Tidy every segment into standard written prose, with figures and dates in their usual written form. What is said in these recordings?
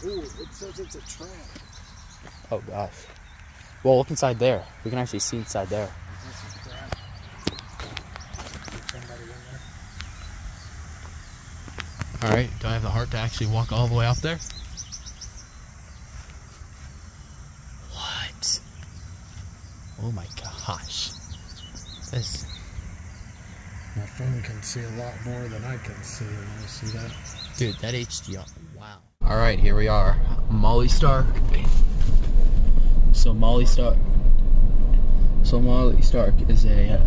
Ooh, it says it's a trap. Oh gosh. Well, look inside there. We can actually see inside there. Alright, do I have the heart to actually walk all the way up there? What? Oh my gosh. This. My phone can see a lot more than I can see. You see that? Dude, that HDR. Wow. Alright, here we are. Mollystark. So Mollystark is a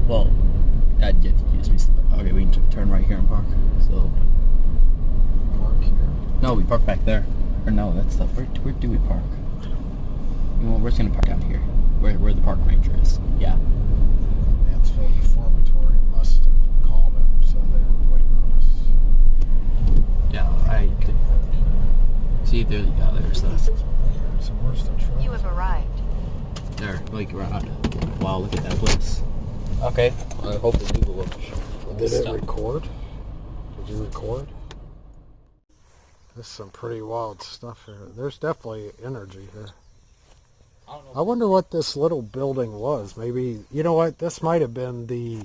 well, okay, we can turn right here and park. So Park here? no, we park back there. Or no, that's the where do we park? Well, we're just gonna park down here, where the park ranger is. Yeah. Mansfield Reformatory must have called him, so they're waiting on us. Yeah, I see. There you go. There's the. So where's the truck? You have arrived. There, like around. Wow, look at that place. Okay, I hope the Google will. Did it record? Did you record? There's some pretty wild stuff here. There's definitely energy here. I wonder what this little building was. Maybe, you know what? This might have been the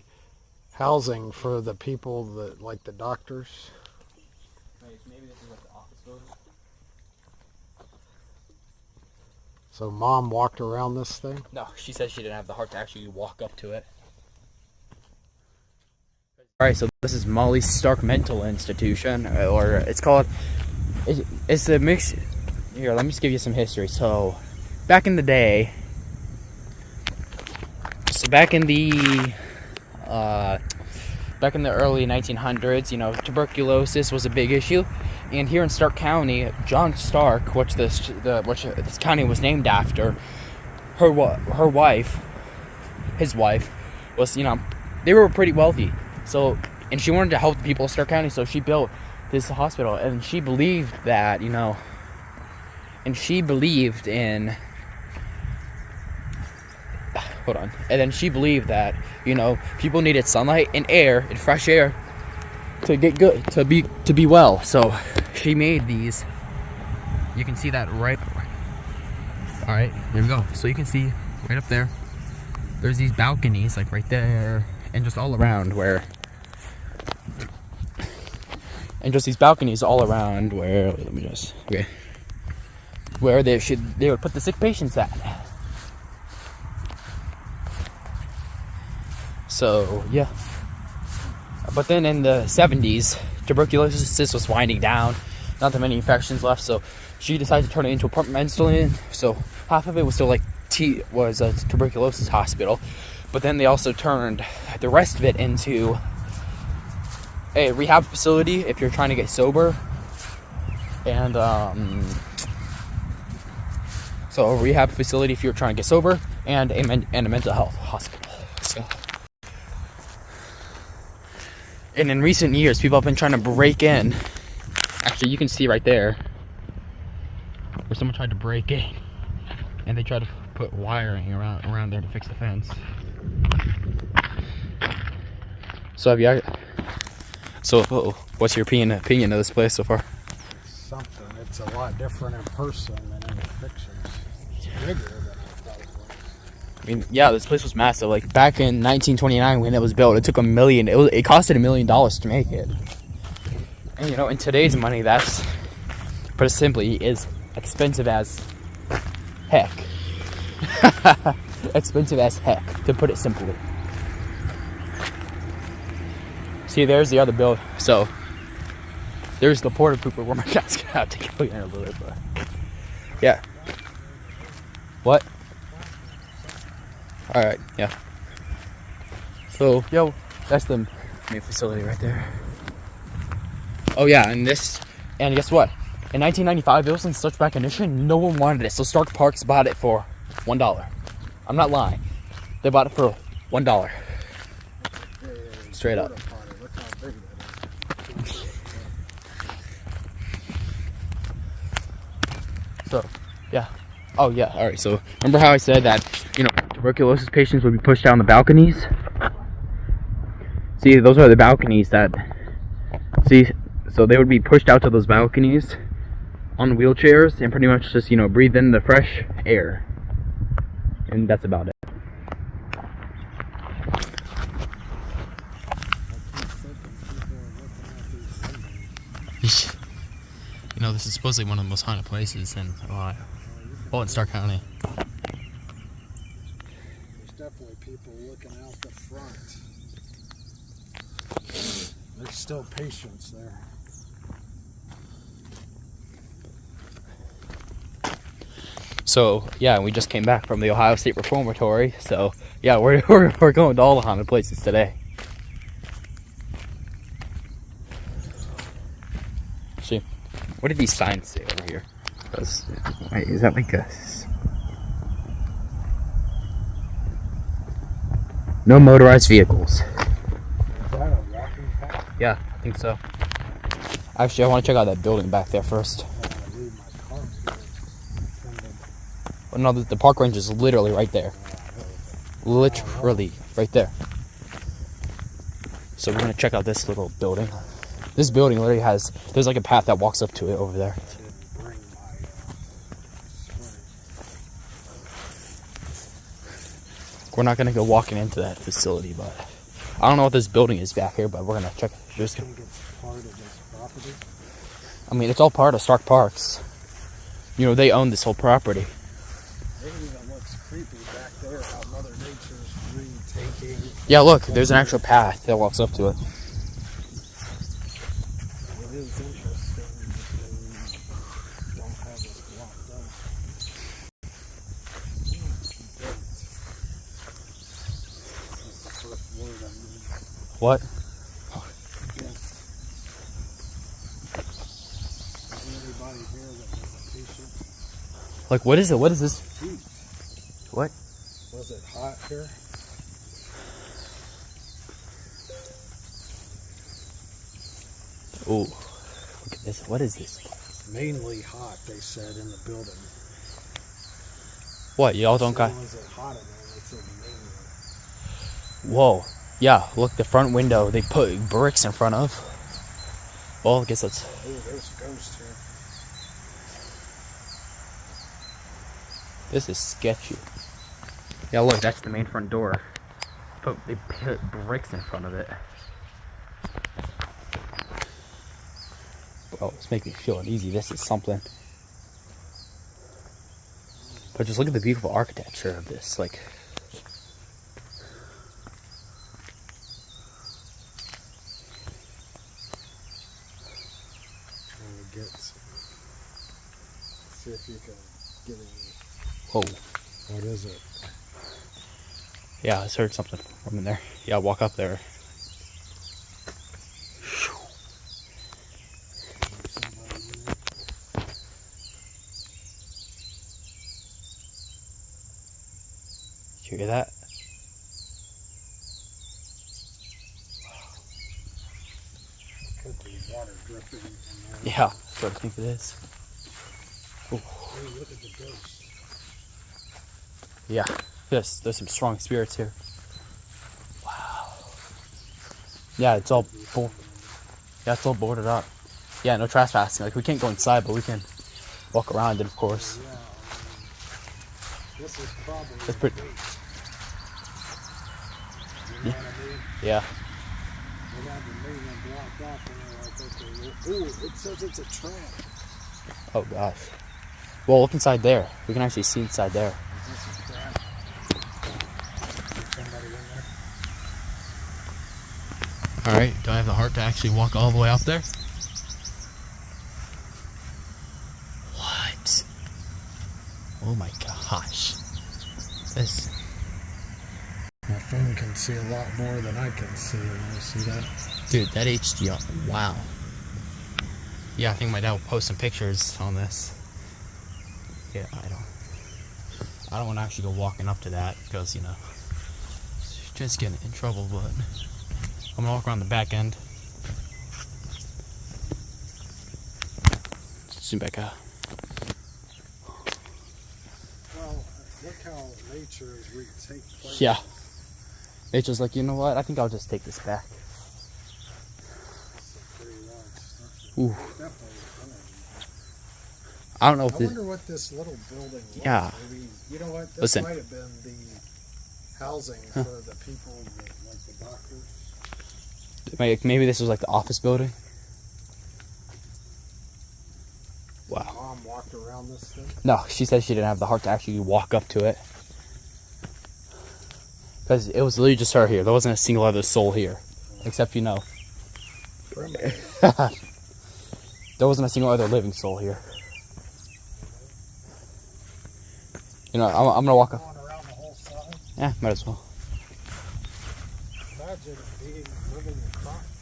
housing for the people that, like the doctors. Maybe this is like the office building. So Mom walked around this thing? No, she said she didn't have the heart to actually walk up to it. Alright, so this is Mollystark Mental Institution, or it's called, it's a mix. Here, let me just give you some history. So, back in the day, back in the early 1900s, you know, tuberculosis was a big issue, and here in Stark County, John Stark, which this county was named after, his wife was, you know, they were pretty wealthy. So, and she wanted to help the people of Stark County, so she built this hospital, and she believed that, you know, and she believed in, and then she believed that, you know, people needed sunlight and air and fresh air to get good, to be well. So she made these. You can see that right. All right, here we go. So you can see right up there. There's these balconies, like right there, and just all around where. And just these balconies all around where. Let me just. Okay. Where they would put the sick patients at. So, yeah. But then in the 70s, tuberculosis was winding down. Not that many infections left, so she decided to turn it into a apartment. So half of it was still like was a tuberculosis hospital. But then they also turned the rest of it into a rehab facility if you're trying to get sober. And, so a rehab facility if you're trying to get sober, and a mental health hospital. So. And in recent years, people have been trying to break in. Actually, you can see right there where someone tried to break in, and they tried to put wiring around there to fix the fence. So have you? So what's your opinion of this place so far? Something. It's a lot different in person than in the pictures. It's bigger than I thought it was. I mean, yeah, this place was massive. Like back in 1929 when it was built, it took $1 million. It costed $1 million to make it. And you know, in today's money, that's, put it simply, is expensive as heck. Expensive as heck, to put it simply. See, there's the other build. So there's the porta pooper where my cat's gonna have to go in a little bit, but yeah. What? Alright, yeah. So, yo, that's the main facility right there. Oh yeah, and guess what? In 1995, it was in such bad condition, no one wanted it. So Stark Parks bought it for $1. I'm not lying. They bought it for $1. Straight up. So, yeah. Oh yeah, alright, so remember how I said that, you know, tuberculosis patients would be pushed down the balconies? See, those are the balconies that, so they would be pushed out to those balconies, on wheelchairs and pretty much just, you know, breathe in the fresh air. And that's about it. You know, this is supposedly one of the most haunted places in Ohio. Well, in Stark County. There's definitely people looking out the front. There's still patience there. So, yeah, we just came back from the Ohio State Reformatory. So, yeah, we're going to all the haunted places today. See, what did these signs say over here? Wait, is that like a... No motorized vehicles. Is that a walking path? Yeah, I think so. Actually, I want to check out that building back there first. Oh, no, the park range is literally right there. Literally right there. So we're going to check out this little building. This building literally has... There's like a path that walks up to it over there. We're not going to go walking into that facility, but I don't know what this building is back here, but we're going to check it. Just think it's part of this property? I mean, it's all part of Stark Parks. You know, they own this whole property. It even looks creepy back there, how Mother Nature's retaking. Yeah, look, there's an actual path that walks up to it. It is interesting that they don't have this blocked up. What? Is there anybody here that was a patient? Like, what is it? What is this? Heat. What? Was it hot here? Ooh, look at this. What is this? Mainly hot, they said, in the building. What? Y'all don't got... Was it hot in there? They said mainly. Whoa. Yeah, look, the front window they put bricks in front of. Well, I guess that's... Oh, there's a ghost here. This is sketchy. Yeah, look, that's the main front door. They put bricks in front of it. Bro, it's making me feel uneasy. This is something. But just look at the beautiful architecture of this. Like... See if you can get any. Whoa. What is it? Yeah, I just heard something from in there. Yeah, walk up there. Did you hear that? Could be water dripping in there. Yeah, that's what I think it is. Ooh. Hey, look at the ghost. Yeah, there's some strong spirits here. Wow. Yeah, it's all it's all boarded up. Yeah, no trespassing. Like, we can't go inside, but we can walk around it, of course. Yeah, this is probably That's pretty. You know Yeah. what I mean? Yeah. They got the main one blocked off and they're like, okay, ooh, it says it's a trap. Oh gosh. Well, look inside there. We can actually see inside there. Is this a trap? Is somebody in there? All right. Do I have the heart to actually walk all the way up there? What? Oh my gosh. This. My phone can see a lot more than I can see. You see that? Dude, that HDR. Wow. Yeah, I think my dad will post some pictures on this. Yeah, I don't want to actually go walking up to that because, you know, just getting in trouble, but I'm gonna walk around the back end. Zoom back out. Well, look how nature is retake place. Yeah. Nature's like, you know what? I think I'll just take this back. That's some pretty large stuff. Ooh. Definitely energy. I don't know if I this. wonder what this little building was. Yeah. Maybe, you know what? This Listen. might have been the housing for the people, like the doctors. Maybe this was like the office building. Wow. Mom walked around this thing. No, she said she didn't have the heart to actually walk up to it. Because it was literally just her here. There wasn't a single other soul here. Except, you know. There wasn't a single other living soul here. You know, I'm going to walk up. Going around the whole side. Yeah, might as well. Imagine being living across.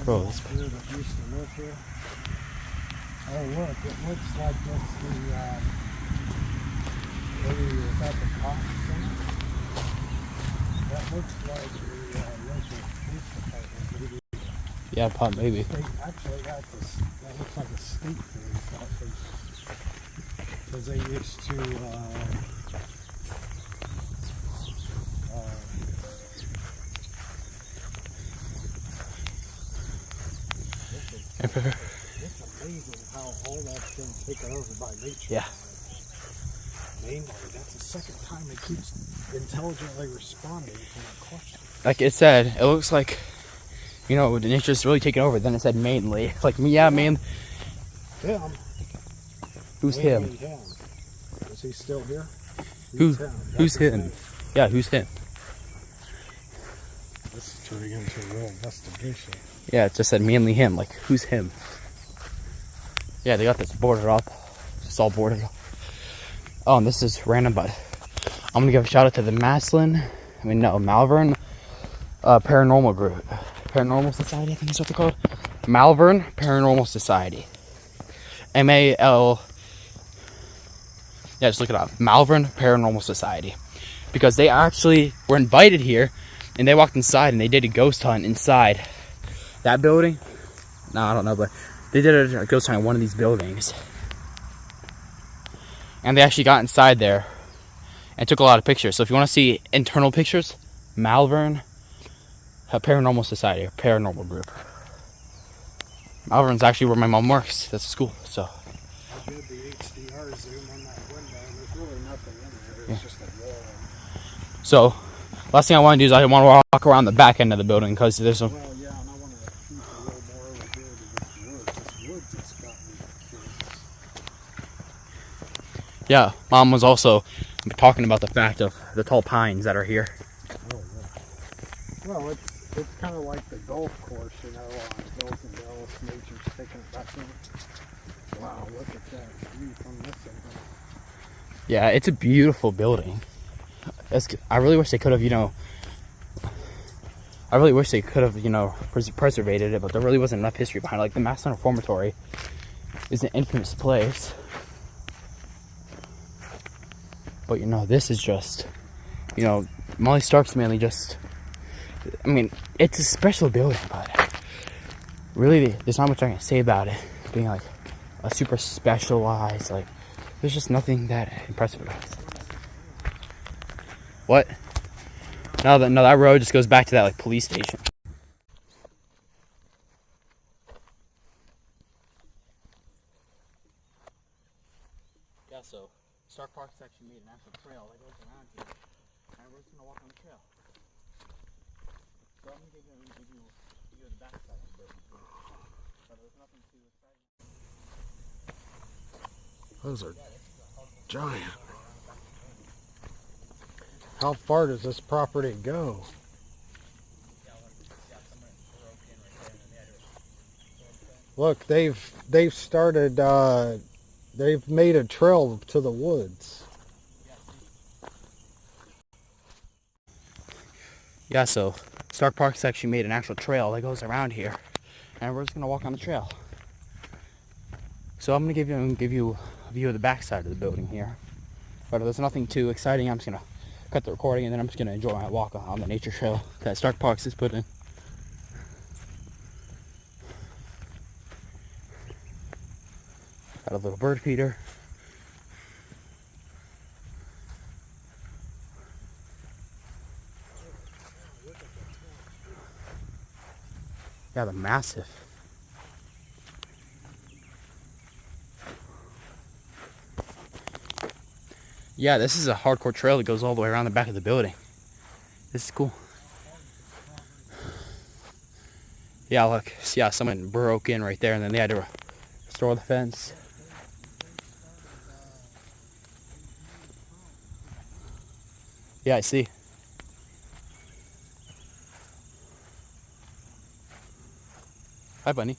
Bro, this Here that used to live here. Oh look, it looks like it's the maybe is that the cop center? That looks like the local police department. Maybe. yeah, probably, maybe. Actually, that looks like a state police office. Because they used to it's amazing how all that's been taken over by nature. Yeah. Mainly, that's the second time it keeps intelligently responding to my question. Like it said, it looks like, you know, nature's really taking over. Then it said mainly. Like, yeah, man. Him. Who's Mainly him? him. Is he still here? Who's him? who's That's his him? name. Yeah, who's him? This is turning into a real investigation. Yeah, it just said mainly him. Like, who's him? Yeah, they got this boarded up. It's all boarded up. Oh, and this is random, but I'm gonna give a shout out to the Malvern Paranormal Group. Paranormal Society, I think is what they're called. Malvern Paranormal Society. M-A-L... Yeah, just look it up. Malvern Paranormal Society. Because they actually were invited here, and they walked inside, and they did a ghost hunt inside that building. No, I don't know, but they did a ghost hunt in one of these buildings. And they actually got inside there and took a lot of pictures. So if you want to see internal pictures, Malvern Paranormal Society, or Paranormal Group. Malvern's actually where my mom works. That's a school, so. I did the HDR zoom on that window, and there's really nothing in there. It's just a wall. So, last thing I want to do is I want to walk around the back end of the building because there's some. Well, yeah, and I want to peek a little more over here to this woods. This woods has got me curious. Yeah, Mom was also talking about the fact of the tall pines that are here. Oh, yeah. Well, it's kind of like the golf course, you know, on Hills and Dallas. Nature's taking it back in. Wow, look at that view from this angle. Yeah, it's a beautiful building. I really wish they could have, you know. I really wish they could have, you know, preservated it, but there really wasn't enough history behind it. Like the Maston Reformatory is an infamous place. But, you know, this is just, you know, Mollystark's mainly just, I mean, it's a special building, but really, there's not much I can say about it being like a super specialized, like, there's just nothing that impressive about it. What? No, that road just goes back to that, like, police station. Yeah, so Stark Park's actually made an actual trail that goes around here, and we're just gonna walk on the trail. So I'm gonna give you the back side of the building, but there's nothing too exciting. Those are giant. How far does this property go? Look, they've started. They've made a trail to the woods. Yeah, so Stark Park's actually made an actual trail that goes around here, and we're just gonna walk on the trail. So I'm gonna give you a view of the back side of the building here, but there's nothing too exciting. I'm just gonna cut the recording, and then I'm just gonna enjoy my walk on the nature trail that Stark Parks has put in. Got a little bird feeder. Yeah, they're massive. Yeah, this is a hardcore trail that goes all the way around the back of the building. This is cool. Yeah, look. Yeah, someone broke in right there, and then they had to restore the fence. Yeah, I see. Hi, bunny.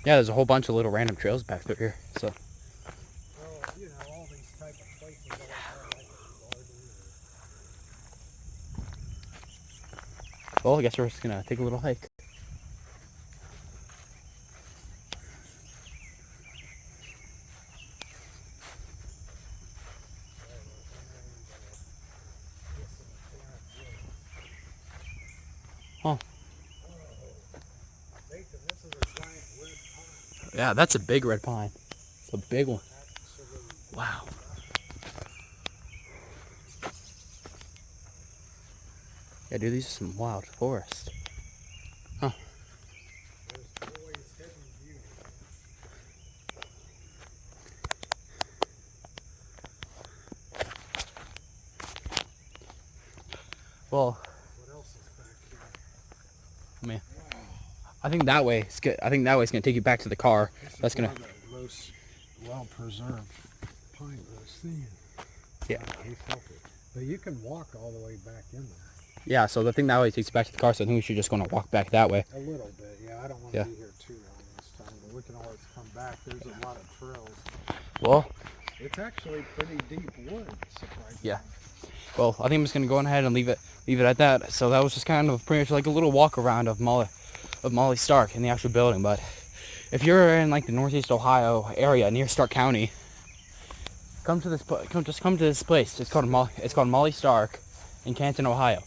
Yeah, there's a whole bunch of little random trails back through here. So. Well, you know, all these type of places that are like a garden. Well, I guess we're just gonna take a little hike. Huh. Nathan, this is a giant red pine. Yeah, that's a big red pine. It's a big one. Wow. Yeah, dude, these are some wild forest. Huh. There's always hidden beauty. Well, What else is back here? I mean, I think that way is good. I think that way is gonna take you back to the car. That's gonna. One of the most well-preserved pine I've seen. Yeah. He's healthy. But you can walk all the way back in there. Yeah. So the thing that way takes you back to the car. So I think we should just gonna walk back that way. A little bit, yeah. I don't want to be here too long this time, but we can always come back. There's a lot of trails. Well. It's actually pretty deep woods, surprisingly. Yeah. Well, I think I'm just gonna go ahead and leave it at that. So that was just kind of pretty much like a little walk around of Molly Stark in the actual building. But if you're in like the Northeast Ohio area near Stark County, come to this place. It's called Molly Stark in Canton, Ohio.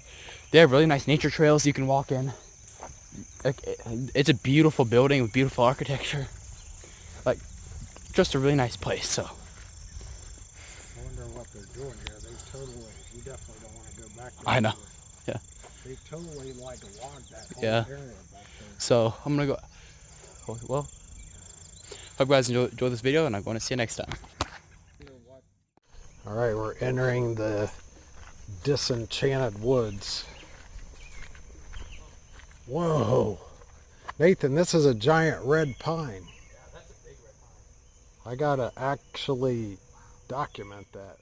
They have really nice nature trails you can walk in. It's a beautiful building with beautiful architecture. Like, just a really nice place. So. I wonder what they're doing here. You definitely don't want to go back there. I know. Yeah. They totally like logged that whole Yeah. area back there. So I'm gonna go. Well, hope you guys enjoy this video, and I'm going to see you next time. All right, we're entering the disenchanted woods. Whoa, Nathan, this is a giant red pine. Yeah, that's a big red pine. I gotta actually document that.